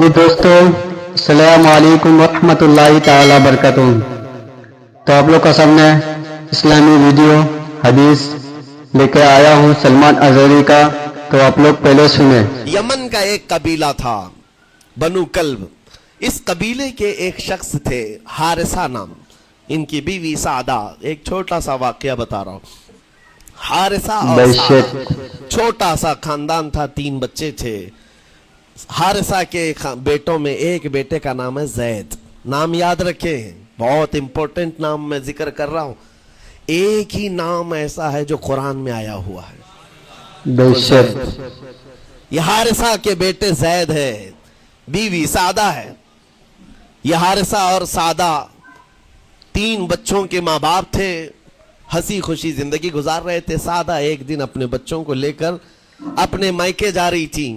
جی دوستو، السلام علیکم ورحمۃ اللہ تعالی وبرکاتہ۔ تو آپ لوگ کا سامنے اسلامی ویڈیو حدیث لے کے آیا ہوں سلمان ازہری کا، تو آپ لوگ پہلے سنیں۔ یمن کا ایک قبیلہ تھا بنو کلب۔ اس قبیلے کے ایک شخص تھے حارثہ نام، ان کی بیوی سعدہ۔ ایک چھوٹا سا واقعہ بتا رہا ہوں۔ حارثہ اور سعدہ چھوٹا سا خاندان تھا، 3 بچے تھے۔ حارثہ کے بیٹوں میں ایک بیٹے کا نام ہے زید۔ نام یاد رکھیں، بہت امپورٹنٹ نام میں ذکر کر رہا ہوں۔ ایک ہی نام ایسا ہے جو قرآن میں آیا ہوا ہے، بے شک۔ یہ حارثہ کے بیٹے زید ہے، بیوی سعدہ ہے۔ یہ حارثہ اور سعدہ 3 بچوں کے ماں باپ تھے، ہنسی خوشی زندگی گزار رہے تھے۔ سعدہ ایک دن اپنے بچوں کو لے کر اپنے مائکے جا رہی تھی،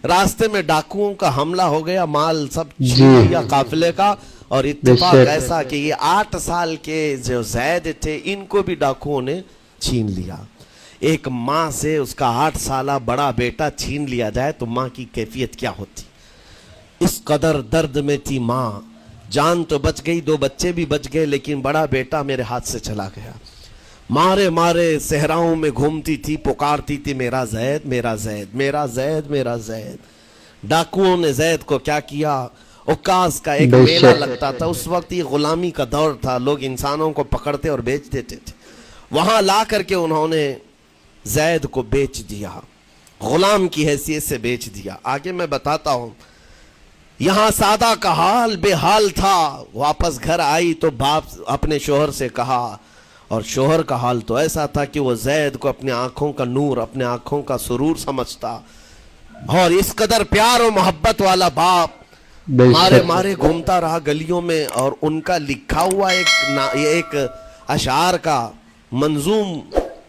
راستے میں ڈاکوؤں کا حملہ ہو گیا، مال سب چھین لیا قافلے کا، اور اتفاق ایسا کہ یہ 8 سال کے جو زید تھے ان کو بھی ڈاکوؤں نے چھین لیا۔ ایک ماں سے اس کا 8 سالہ بڑا بیٹا چھین لیا جائے تو ماں کی کیفیت کیا ہوتی؟ اس قدر درد میں تھی ماں۔ جان تو بچ گئی، 2 بچے بھی بچ گئے، لیکن بڑا بیٹا میرے ہاتھ سے چلا گیا۔ مارے مارے صحراؤں میں گھومتی تھی، پکارتی تھی میرا زید میرا زید میرا زید میرا زید۔ ڈاکوؤں نے زید کو کیا کیا؟ عکاظ کا ایک میلہ لگتا تھا، اس وقت یہ غلامی کا دور تھا، لوگ انسانوں کو پکڑتے اور بیچ دیتے تھے۔ وہاں لا کر کے انہوں نے زید کو بیچ دیا، غلام کی حیثیت سے بیچ دیا۔ آگے میں بتاتا ہوں۔ یہاں سعدہ کا حال بے حال تھا، واپس گھر آئی تو باپ اپنے شوہر سے کہا، اور شوہر کا حال تو ایسا تھا کہ وہ زید کو اپنے آنکھوں کا نور، اپنے آنکھوں کا سرور سمجھتا، اور اس قدر پیار و محبت والا باپ مارے مارے گھومتا رہا گلیوں میں۔ اور ان کا لکھا ہوا ایک اشعار کا منظوم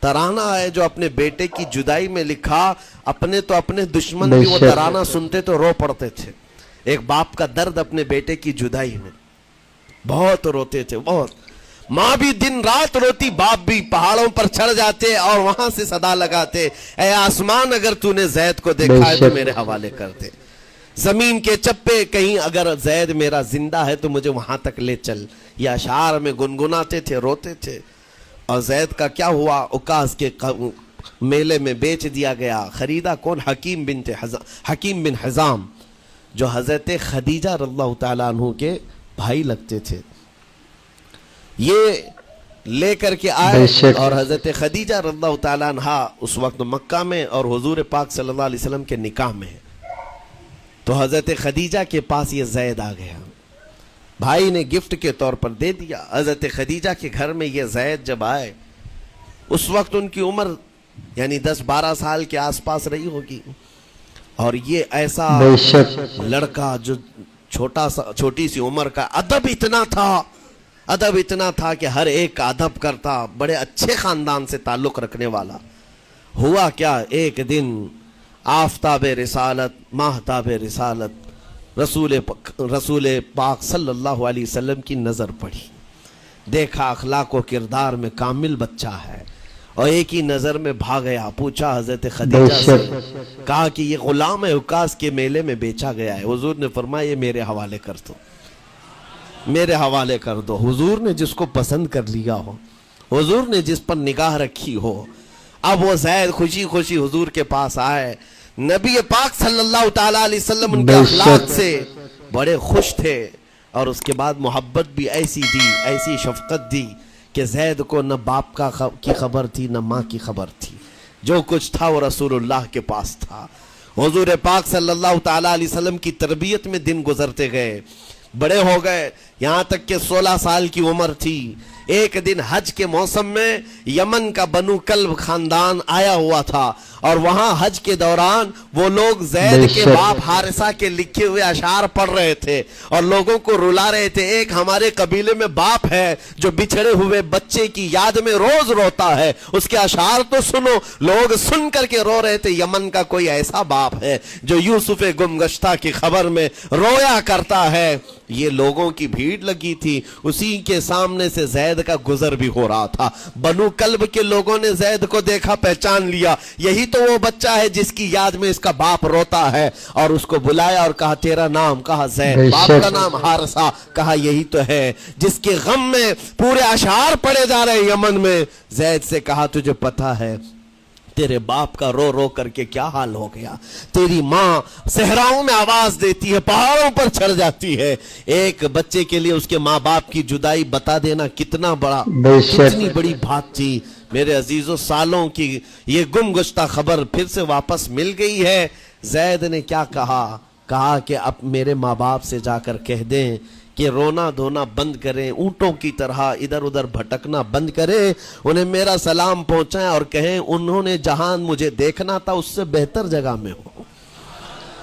ترانہ ہے جو اپنے بیٹے کی جدائی میں لکھا۔ اپنے تو اپنے دشمن بھی وہ ترانہ سنتے تو رو پڑتے تھے۔ ایک باپ کا درد اپنے بیٹے کی جدائی میں، بہت روتے تھے، بہت۔ ماں بھی دن رات روتی، باپ بھی پہاڑوں پر چڑھ جاتے اور وہاں سے صدا لگاتے، اے آسمان اگر تو نے زید کو دیکھا ہے تو میرے حوالے کر دے، زمین کے چپے کہیں اگر زید میرا زندہ ہے تو مجھے وہاں تک لے چل۔ یہ اشعار میں گنگناتے تھے، روتے تھے۔ اور زید کا کیا ہوا؟ عکاظ کے میلے میں بیچ دیا گیا۔ خریدا کون؟ حکیم بن حزام، جو حضرت خدیجہ رضی اللہ تعالیٰ عنہ کے بھائی لگتے تھے۔ یہ لے کر کے آئے، اور حضرت خدیجہ رضی اللہ تعالیٰ عنہ اس وقت مکہ میں اور حضور پاک صلی اللہ علیہ وسلم کے نکاح میں ہے۔ تو حضرت خدیجہ کے پاس یہ زید آ گیا، بھائی نے گفٹ کے طور پر دے دیا۔ حضرت خدیجہ کے گھر میں یہ زید جب آئے، اس وقت ان کی عمر یعنی 10-12 سال کے آس پاس رہی ہوگی، اور یہ ایسا لڑکا جو چھوٹی سی عمر کا، ادب اتنا تھا کہ ہر ایک کا ادب کرتا، بڑے اچھے خاندان سے تعلق رکھنے والا۔ ہوا کیا؟ ایک دن آفتاب رسالت، ماہتاب رسالت رسول پاک صلی اللہ علیہ وسلم کی نظر پڑی، دیکھا اخلاق و کردار میں کامل بچہ ہے، اور ایک ہی نظر میں بھاگ گیا۔ پوچھا حضرت خدیجہ سے، کہا کہ یہ غلام عکاظ کے میلے میں بیچا گیا ہے۔ حضور نے فرمایا یہ میرے حوالے کر دو، میرے حوالے کر دو۔ حضور نے جس کو پسند کر لیا ہو، حضور نے جس پر نگاہ رکھی ہو۔ اب وہ زید خوشی خوشی حضور کے پاس آئے۔ نبی پاک صلی اللہ تعالیٰ علیہ وسلم ان کے اخلاق سے بڑے خوش تھے، اور اس کے بعد محبت بھی ایسی دی، ایسی شفقت دی کہ زید کو نہ باپ کی خبر تھی نہ ماں کی خبر تھی، جو کچھ تھا وہ رسول اللہ کے پاس تھا۔ حضور پاک صلی اللہ تعالیٰ علیہ وسلم کی تربیت میں دن گزرتے گئے، بڑے ہو گئے، یہاں تک کہ 16 سال کی عمر تھی۔ ایک دن حج کے موسم میں یمن کا بنو کلب خاندان آیا ہوا تھا، اور وہاں حج کے دوران وہ لوگ زید کے باپ حارثہ کے لکھے ہوئے اشعار پڑھ رہے تھے اور لوگوں کو رلا رہے تھے۔ ایک ہمارے قبیلے میں باپ ہے جو بچھڑے ہوئے بچے کی یاد میں روز روتا ہے، اس کے اشعار تو سنو۔ لوگ سن کر کے رو رہے تھے، یمن کا کوئی ایسا باپ ہے جو یوسف گم گشتہ کی خبر میں رویا کرتا ہے۔ یہ لوگوں کی بھیڑ لگی تھی، اسی کے سامنے سے زید کا گزر بھی ہو رہا تھا۔ بنو کلب کے لوگوں نے زید کو دیکھا، پہچان لیا، یہی تو وہ بچہ ہے جس کی یاد میں اس کا باپ روتا ہے، اور اس کو بلایا اور کہا تیرا نام، کہا زید، باپ کا نام حارثہ، کہا یہی تو ہے جس کے غم میں پورے اشعار پڑے جا رہے یمن میں۔ زید سے کہا تجھے پتا ہے تیرے باپ کا رو رو کر کے کیا حال ہو گیا؟ تیری ماں صحراؤں میں آواز دیتی ہے، پہاڑوں پر چڑھ جاتی ہے۔ ایک بچے کے لیے اس کے ماں باپ کی جدائی بتا دینا کتنا بڑا، کتنی بڑی بات تھی۔ میرے عزیزوں، سالوں کی یہ گم گشتہ خبر پھر سے واپس مل گئی ہے۔ زید نے کیا کہا کہ اب میرے ماں باپ سے جا کر کہہ دیں کہ رونا دھونا بند کریں، اونٹوں کی طرح ادھر ادھر بھٹکنا بند کریں، انہیں میرا سلام پہنچائیں اور کہیں انہوں نے جہاں مجھے دیکھنا تھا اس سے بہتر جگہ میں ہوں،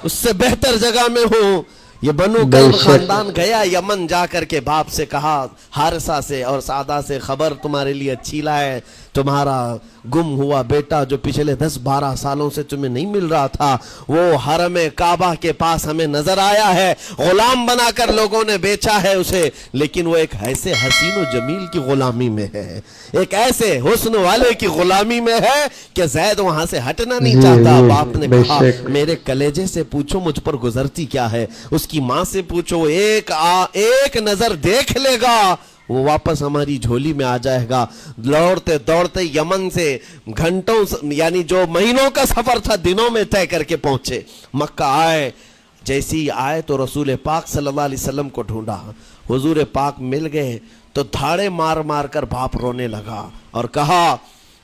اس سے بہتر جگہ میں ہوں۔ یہ بنو کلب خاندان گیا یمن، جا کر کے باپ سے کہا، حارثہ سے اور سعدہ سے، خبر تمہارے لیے اچھی لائے، تمہارا گم ہوا بیٹا جو پچھلے 10-12 سالوں سے تمہیں نہیں مل رہا تھا، وہ حرم کعبہ کے پاس ہمیں نظر آیا ہے، غلام بنا کر لوگوں نے بیچا ہے اسے، لیکن وہ ایک ایسے حسین و جمیل کی غلامی میں ہے، ایک ایسے حسن والے کی غلامی میں ہے کہ زید وہاں سے ہٹنا نہیں چاہتا۔ باپ نے کہا میرے کلیجے سے پوچھو مجھ پر گزرتی کیا ہے، اس کی ماں سے پوچھو، ایک نظر دیکھ لے گا وہ واپس ہماری جھولی میں آ جائے گا۔ دوڑتے دوڑتے یمن سے گھنٹوں، یعنی جو مہینوں کا سفر تھا، دنوں میں طے کر کے پہنچے، مکہ آئے۔ جیسی آئے تو رسول پاک صلی اللہ علیہ وسلم کو ڈھونڈا، حضور پاک مل گئے تو دھاڑے مار مار کر باپ رونے لگا اور کہا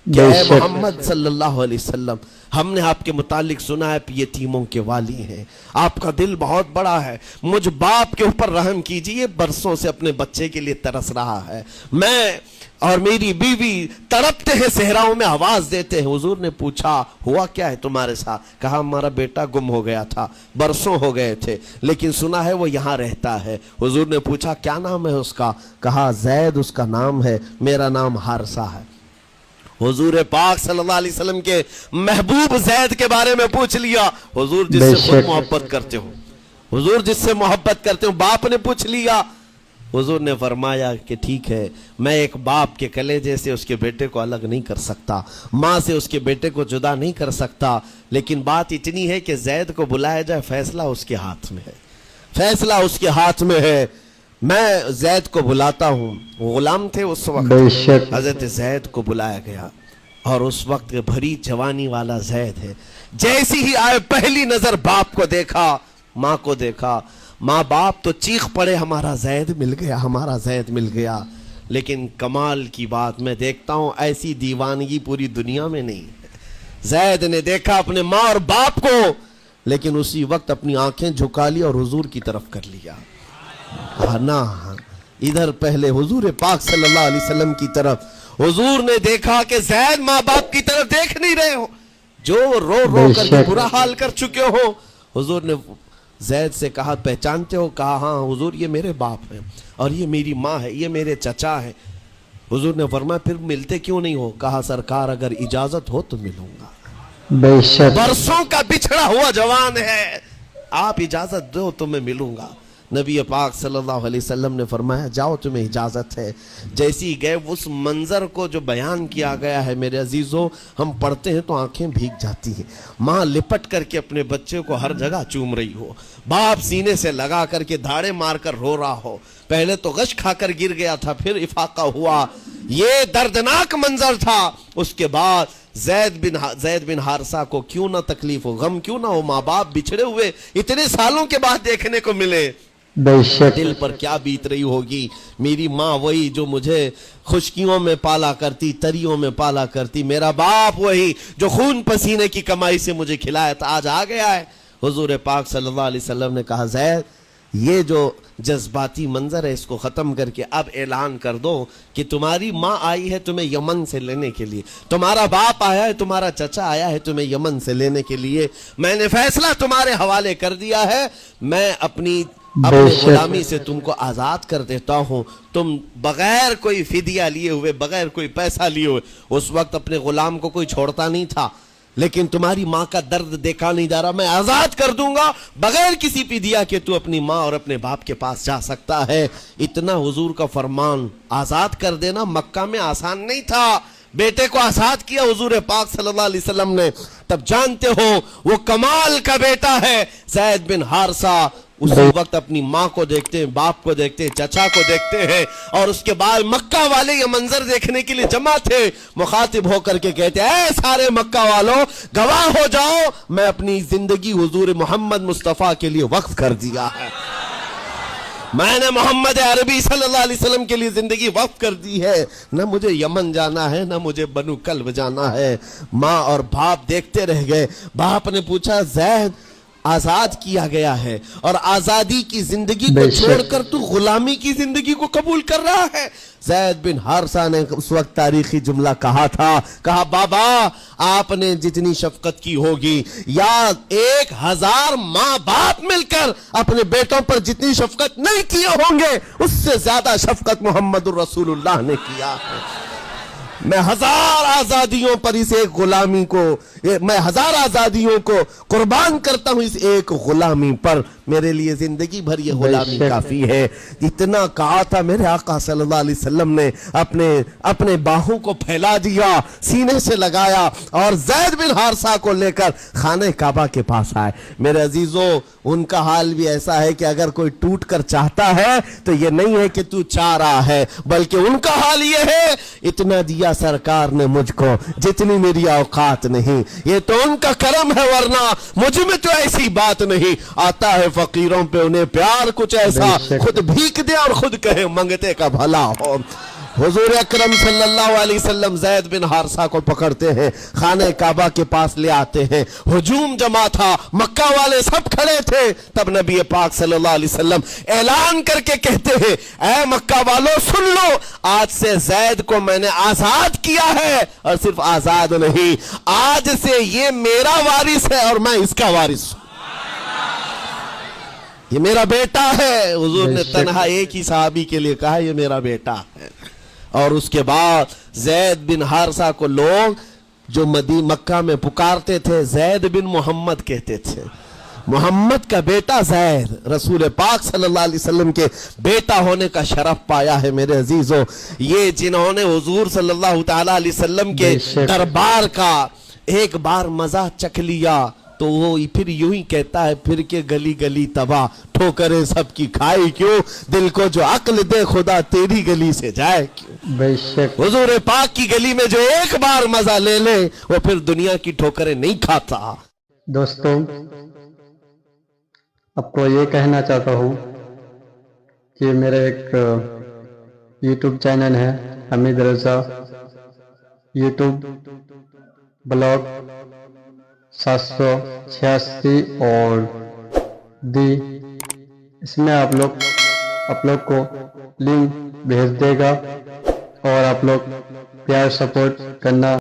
کہ اے محمد صلی اللہ علیہ وسلم، ہم نے آپ کے متعلق سنا ہے یتیموں کے والی ہیں، آپ کا دل بہت بڑا ہے، مجھ باپ کے اوپر رحم کیجئے، برسوں سے اپنے بچے کے لیے ترس رہا ہے، میں اور میری بیوی تڑپتے ہیں، صحراؤں میں آواز دیتے ہیں۔ حضور نے پوچھا ہوا کیا ہے تمہارے ساتھ؟ کہا ہمارا بیٹا گم ہو گیا تھا، برسوں ہو گئے تھے، لیکن سنا ہے وہ یہاں رہتا ہے۔ حضور نے پوچھا کیا نام ہے اس کا؟ کہا زید اس کا نام ہے، میرا نام حارثہ ہے۔ حضور پاک صلی اللہ علیہ وسلم کے محبوب زید کے بارے میں پوچھ لیا، حضور جس سے خود محبت کرتے ہو، حضور جس سے محبت کرتے ہو، باپ نے پوچھ لیا۔ حضور نے فرمایا کہ ٹھیک ہے، میں ایک باپ کے کلیجے سے اس کے بیٹے کو الگ نہیں کر سکتا، ماں سے اس کے بیٹے کو جدا نہیں کر سکتا، لیکن بات اتنی ہے کہ زید کو بلایا جائے، فیصلہ اس کے ہاتھ میں ہے، فیصلہ اس کے ہاتھ میں ہے۔ میں زید کو بلاتا ہوں، غلام تھے اس وقت، حضرت زید کو بلایا گیا، اور اس وقت بھری جوانی والا زید ہے۔ جیسی ہی آئے پہلی نظر باپ کو دیکھا، ماں کو دیکھا، ماں باپ تو چیخ پڑے ہمارا زید مل گیا، ہمارا زید مل گیا۔ لیکن کمال کی بات میں دیکھتا ہوں ایسی دیوانگی پوری دنیا میں نہیں ہے۔ زید نے دیکھا اپنے ماں اور باپ کو، لیکن اسی وقت اپنی آنکھیں جھکا لی اور حضور کی طرف کر لیا۔ نا ادھر پہلے حضور پاک صلی اللہ علیہ وسلم کی طرف، حضور نے دیکھا کہ زید ماں باپ کی طرف دیکھ نہیں رہے ہو، جو رو رو کر کے برا حال کر چکے ہو۔ حضور نے زید سے کہا پہچانتے ہو؟ کہا ہاں حضور، یہ میرے باپ ہیں اور یہ میری ماں ہے، یہ میرے چچا ہے۔ حضور نے فرمایا پھر ملتے کیوں نہیں ہو؟ کہا سرکار اگر اجازت ہو تو ملوں گا، برسوں کا بچھڑا ہوا جوان ہے، آپ اجازت دو تو میں ملوں گا۔ نبی پاک صلی اللہ علیہ وسلم نے فرمایا جاؤ تمہیں اجازت ہے۔ جیسی گئے اس منظر کو جو بیان کیا گیا ہے میرے عزیزوں، ہم پڑھتے ہیں تو آنکھیں بھیگ جاتی ہیں۔ ماں لپٹ کر کے اپنے بچے کو ہر جگہ چوم رہی ہو، باپ سینے سے لگا کر کے دھاڑے مار کر رو رہا ہو، پہلے تو غش کھا کر گر گیا تھا، پھر افاقہ ہوا، یہ دردناک منظر تھا۔ اس کے بعد زید بن حارثہ کو کیوں نہ تکلیف ہو، غم کیوں نہ ہو، ماں باپ بچھڑے ہوئے اتنے سالوں کے بعد دیکھنے کو ملے، دل پر کیا بیت رہی ہوگی۔ میری ماں وہی جو مجھے خشکیوں میں پالا کرتی، تریوں میں پالا کرتی، میرا باپ وہی جو خون پسینے کی کمائی سے مجھے کھلایا تھا، آج آ گیا ہے۔ حضور پاک صلی اللہ علیہ وسلم نے کہا زید یہ جو جذباتی منظر ہے اس کو ختم کر کے اب اعلان کر دو کہ تمہاری ماں آئی ہے تمہیں یمن سے لینے کے لیے، تمہارا باپ آیا ہے، تمہارا چچا آیا ہے تمہیں یمن سے لینے کے لیے، میں نے فیصلہ تمہارے حوالے کر دیا ہے، میں اپنی غلامی سے تم کو آزاد کر دیتا ہوں، تم بغیر کوئی فدیہ لیے ہوئے، بغیر کوئی پیسہ لیے ہوئے، اس وقت اپنے غلام کو کوئی چھوڑتا نہیں تھا، لیکن تمہاری ماں کا درد دیکھا نہیں جا رہا، میں آزاد کر دوں گا بغیر کسی فدیہ کے، تو اپنی ماں اور اپنے باپ کے پاس جا سکتا ہے۔ اتنا حضور کا فرمان، آزاد کر دینا مکہ میں آسان نہیں تھا، بیٹے کو آزاد کیا حضور پاک صلی اللہ علیہ وسلم نے، تب جانتے ہو وہ کمال کا بیٹا ہے زید بن حارثہ۔ اسی وقت اپنی ماں کو دیکھتے ہیں، باپ کو دیکھتے ہیں، چچا کو دیکھتے ہیں، اور اس کے بعد مکہ والے یہ منظر دیکھنے کے لیے جمع تھے۔ مخاطب ہو کر کے کہتے ہیں اے سارے مکہ والوں گواہ ہو جاؤ، میں اپنی زندگی حضور محمد مصطفیٰ کے لیے وقف کر دیا ہے، میں نے محمد عربی صلی اللہ علیہ وسلم کے لیے زندگی وقف کر دی ہے، نہ مجھے یمن جانا ہے، نہ مجھے بنو کلب جانا ہے۔ ماں اور باپ دیکھتے رہ گئے۔ باپ نے پوچھا زید آزاد کیا گیا ہے اور آزادی کی زندگی کو چھوڑ کر تو غلامی کی زندگی کو قبول کر رہا ہے؟ زید بن حارثہ نے اس وقت تاریخی جملہ کہا تھا، کہا بابا آپ نے جتنی شفقت کی ہوگی یا 1000 ماں باپ مل کر اپنے بیٹوں پر جتنی شفقت نہیں کیے ہوں گے اس سے زیادہ شفقت محمد الرسول اللہ نے کیا ہے۔ میں 1000 آزادیوں پر اس ایک غلامی کو، میں 1000 آزادیوں کو قربان کرتا ہوں اس ایک غلامی پر، میرے لیے زندگی بھر یہ غلامی کافی ہے۔ اتنا کہا تھا میرے آقا صلی اللہ علیہ وسلم نے اپنے باہوں کو پھیلا دیا، سینے سے لگایا اور زید بن حارثہ کو لے کر خانہ کعبہ کے پاس آئے۔ میرے عزیزوں ان کا حال بھی ایسا ہے کہ اگر کوئی ٹوٹ کر چاہتا ہے تو یہ نہیں ہے کہ تو چاہ رہا ہے، بلکہ ان کا حال یہ ہے اتنا دیا سرکار نے مجھ کو جتنی میری اوقات نہیں، یہ تو ان کا کرم ہے ورنہ مجھ میں تو ایسی بات نہیں۔ آتا ہے فقیروں پہ انہیں پیار کچھ ایسا، خود بھیک دے اور خود کہے منگتے کا بھلا ہو۔ حضور اکرم صلی اللہ علیہ وسلم زید بن حارثہ کو پکڑتے ہیں، خانہ کعبہ کے پاس لے آتے ہیں، ہجوم جمع تھا، مکہ والے سب کھڑے تھے۔ تب نبی پاک صلی اللہ علیہ وسلم اعلان کر کے کہتے ہیں اے مکہ والوں سن لو، آج سے زید کو میں نے آزاد کیا ہے، اور صرف آزاد نہیں، آج سے یہ میرا وارث ہے اور میں اس کا وارث ہوں، یہ میرا بیٹا ہے۔ حضور نے تنہا ایک ہی صحابی کے لیے کہا یہ میرا بیٹا ہے۔ اور اس کے بعد زید بن حارثہ کو لوگ جو مکہ میں پکارتے تھے زید بن محمد کہتے تھے، محمد کا بیٹا زید، رسول پاک صلی اللہ علیہ وسلم کے بیٹا ہونے کا شرف پایا ہے۔ میرے عزیزوں یہ جنہوں نے حضور صلی اللہ تعالی علیہ وسلم کے دربار کا ایک بار مزہ چکھ لیا تو وہ پھر یوں ہی کہتا ہے پھر کے گلی گلی تباہ، ٹھوکریں سب کی کھائی کیوں، دل کو جو عقل دے خدا تیری گلی سے جائے کیوں۔ بے شک حضور پاک کی گلی میں جو ایک بار مزہ لے لے وہ پھر دنیا کی ٹھوکریں نہیں کھاتا۔ دوستوں آپ کو یہ کہنا چاہتا ہوں کہ میرا ایک یوٹیوب چینل ہے حمید رضا یوٹیوب بلاگ 786 اور دی، اس میں آپ لوگ کو لنک بھیج دے گا اور آپ لوگ پیار سپورٹ کرنا